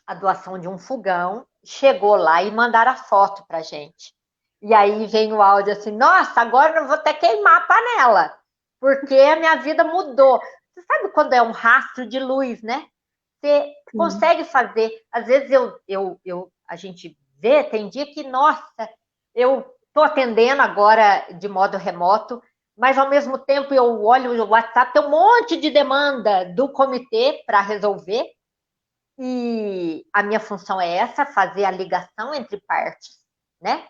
a doação de um fogão, chegou lá e mandaram a foto pra gente. E aí vem o áudio assim, nossa, agora eu vou até queimar a panela, porque a minha vida mudou. Você sabe quando é um rastro de luz, né? Você consegue fazer, às vezes a gente vê, tem dia que, nossa, eu estou atendendo agora de modo remoto, mas ao mesmo tempo eu olho o WhatsApp, tem um monte de demanda do comitê para resolver, e a minha função é essa, fazer a ligação entre partes, né?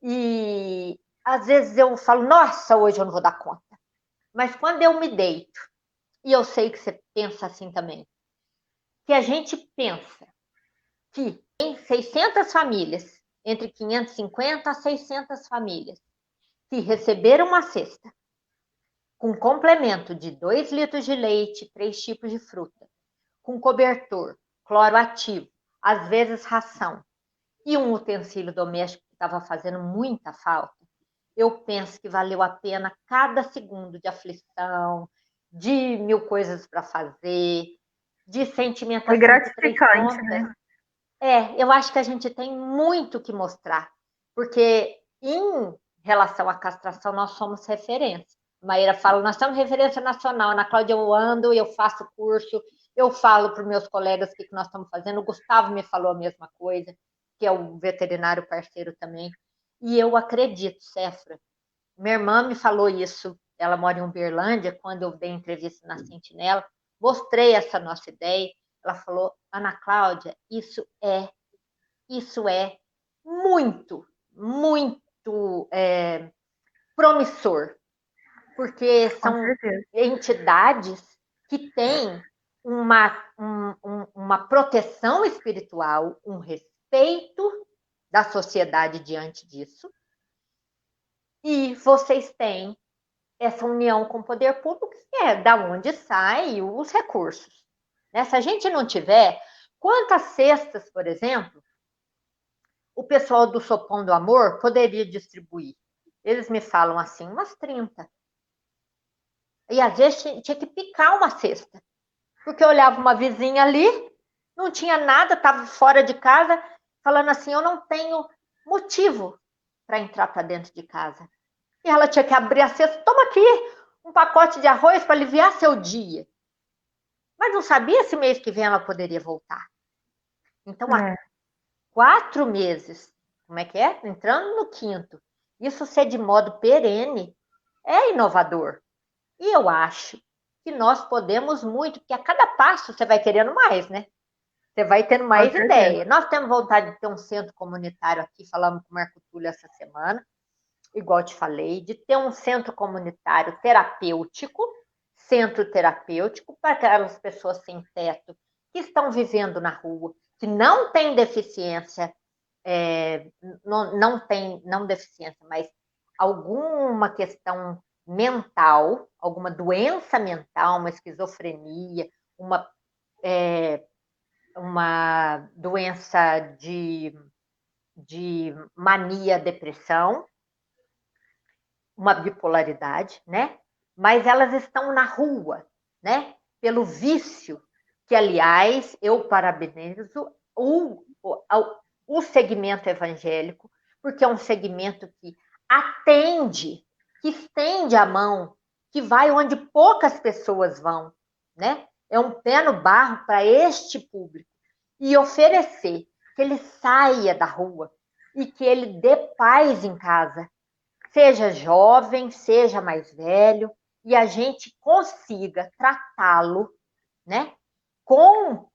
E às vezes eu falo, nossa, hoje eu não vou dar conta. Mas quando eu me deito, e eu sei que você pensa assim também, que a gente pensa que tem 600 famílias, entre 550 a 600 famílias, que receberam uma cesta com complemento de 2 litros de leite, 3 tipos de fruta, com cobertor, cloro ativo, às vezes ração, e um utensílio doméstico que estava fazendo muita falta, eu penso que valeu a pena cada segundo de aflição, de 1000 coisas para fazer, de Foi sentimentação de 3 gratificante, pontas. né? Eu acho que a gente tem muito que mostrar, porque em relação à castração nós somos referência. A Maíra fala, nós somos referência nacional. Na Cláudia eu ando, eu faço curso, eu falo para os meus colegas o que nós estamos fazendo. O Gustavo me falou a mesma coisa, que é o veterinário parceiro também. E eu acredito, Cefra. Minha irmã me falou isso, ela mora em Uberlândia, quando eu dei entrevista na Sentinela, mostrei essa nossa ideia, ela falou, Ana Cláudia, isso é muito, muito promissor, porque Com são certeza. entidades que têm uma proteção espiritual, um respeito da sociedade diante disso, e vocês têm essa união com o poder público, que é da onde saem os recursos. Né? Se a gente não tiver, quantas cestas, por exemplo, o pessoal do Sopão do Amor poderia distribuir? Eles me falam assim, umas 30. E às vezes tinha que picar uma cesta, porque eu olhava uma vizinha ali, não tinha nada, estava fora de casa, falando assim, eu não tenho motivo para entrar para dentro de casa. E ela tinha que abrir a cesta, toma aqui um pacote de arroz para aliviar seu dia. Mas não sabia se mês que vem ela poderia voltar. Então, há 4 meses, como é que é? Entrando no 5º. Isso ser de modo perene é inovador. E eu acho que nós podemos muito, porque a cada passo você vai querendo mais, né? Você vai tendo Com mais certeza. ideia. Nós temos vontade de ter um centro comunitário aqui, falamos com o Marco Túlio essa semana, igual eu te falei, de ter um centro comunitário terapêutico, centro terapêutico para aquelas pessoas sem teto que estão vivendo na rua, que não têm deficiência, não deficiência, mas alguma questão mental, alguma doença mental, uma esquizofrenia, uma doença de mania, depressão, uma bipolaridade, né? Mas elas estão na rua, né? Pelo vício, que, aliás, eu parabenizo o segmento evangélico, porque é um segmento que atende, que estende a mão, que vai onde poucas pessoas vão, né? É um pé no barro para este público. E oferecer que ele saia da rua e que ele dê paz em casa, seja jovem, seja mais velho, e a gente consiga tratá-lo, né, com,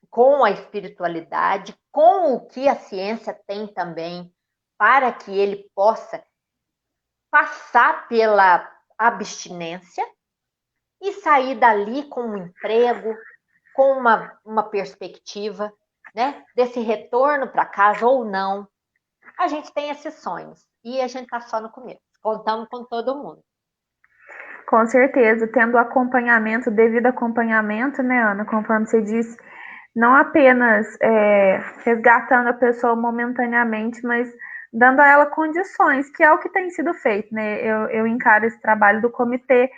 com a espiritualidade, com o que a ciência tem também, para que ele possa passar pela abstinência e sair dali com um emprego, com uma perspectiva, né, desse retorno para casa ou não. A gente tem esses sonhos e a gente está só no começo. Contamos com todo mundo. Com certeza, tendo acompanhamento, devido acompanhamento, né, Ana, conforme você disse, não apenas resgatando a pessoa momentaneamente, mas dando a ela condições, que é o que tem sido feito, né? Eu encaro esse trabalho do comitê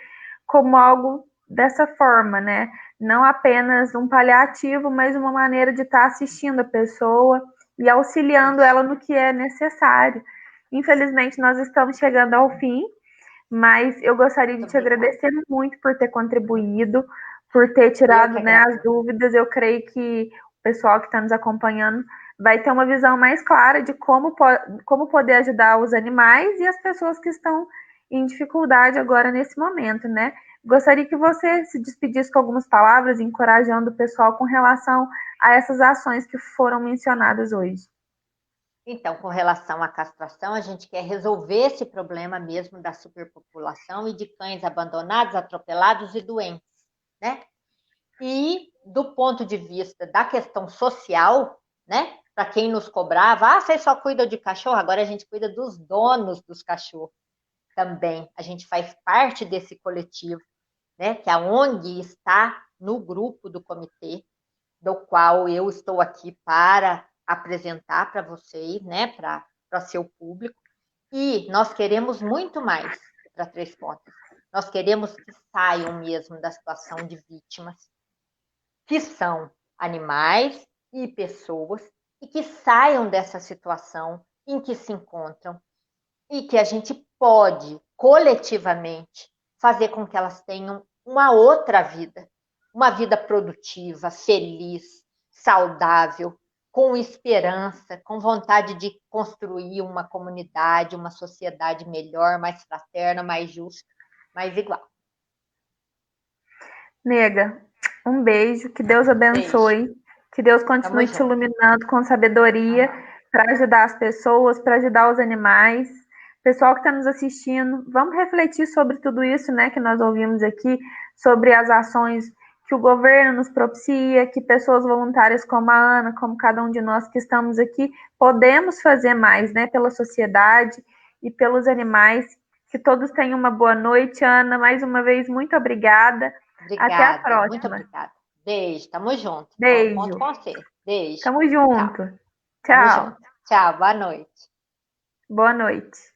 como algo dessa forma, né? Não apenas um paliativo, mas uma maneira de estar assistindo a pessoa e auxiliando ela no que é necessário. Infelizmente, nós estamos chegando ao fim, mas eu gostaria de te agradecer muito por ter contribuído, por ter tirado, né, as dúvidas. Eu creio que o pessoal que está nos acompanhando vai ter uma visão mais clara de como poder ajudar os animais e as pessoas que estão em dificuldade agora nesse momento, né? Gostaria que você se despedisse com algumas palavras, encorajando o pessoal com relação a essas ações que foram mencionadas hoje. Então, com relação à castração, a gente quer resolver esse problema mesmo da superpopulação e de cães abandonados, atropelados e doentes, né? E do ponto de vista da questão social, né? Para quem nos cobrava, vocês só cuidam de cachorro, agora a gente cuida dos donos dos cachorros também. A gente faz parte desse coletivo, né? Que a ONG está no grupo do comitê, do qual eu estou aqui para apresentar para vocês, né? Para o seu público. E nós queremos muito mais para Três Pontas. Nós queremos que saiam mesmo da situação de vítimas, que são animais e pessoas, e que saiam dessa situação em que se encontram e que a gente pode, coletivamente, fazer com que elas tenham uma outra vida, uma vida produtiva, feliz, saudável, com esperança, com vontade de construir uma comunidade, uma sociedade melhor, mais fraterna, mais justa, mais igual. Nega, um beijo, que Deus Beijo. abençoe, que Deus Tamo continue te junto. iluminando com sabedoria para ajudar as pessoas, para ajudar os animais. Pessoal que está nos assistindo, vamos refletir sobre tudo isso, né, que nós ouvimos aqui, sobre as ações que o governo nos propicia, que pessoas voluntárias como a Ana, como cada um de nós que estamos aqui, podemos fazer mais, né, pela sociedade e pelos animais. Que todos tenham uma boa noite, Ana. Mais uma vez, muito obrigada. Até a Obrigada, muito próxima. obrigada. Beijo, tamo junto. Conto Beijo. com você. Beijo. Tamo Tchau. junto. Tamo Tchau. junto. Tchau, boa noite. Boa noite.